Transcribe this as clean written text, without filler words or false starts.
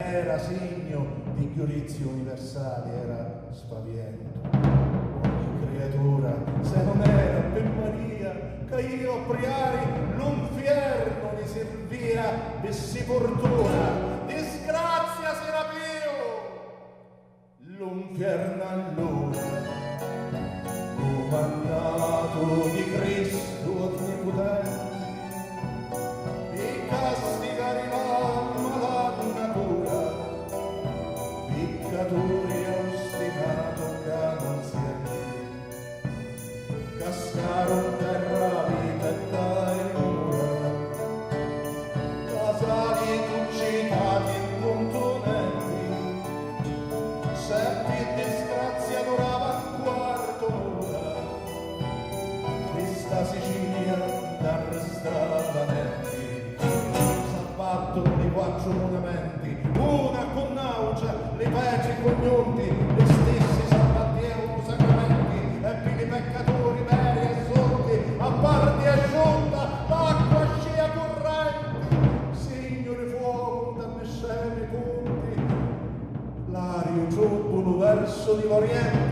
Era segno di giudizio universale, era spaviento. Ogni creatura, se non era per Maria, che io a priari non fierno di servia, bessi fortuna, disgrazia serapio, non fierna allora, comandato di Cristo onnipotente, e castiga rimamma la natura, piccatore ostinato che non siete, cascaron terra vita e dai mura, casali concitati e contonenti, seppi disgrazia durava un quarto d'ora, questa Sicilia d'arrestava menti, s'abbattono i quattro monumenti, una con naucia, le pece cognonti, le stesse s'abbattevano sacramenti, e pieni peccatori veri e sordi, a parte asciutta, l'acqua scia corrente, Signore fuoco dalle scene punti, l'ario giubbulo verso di l'oriente,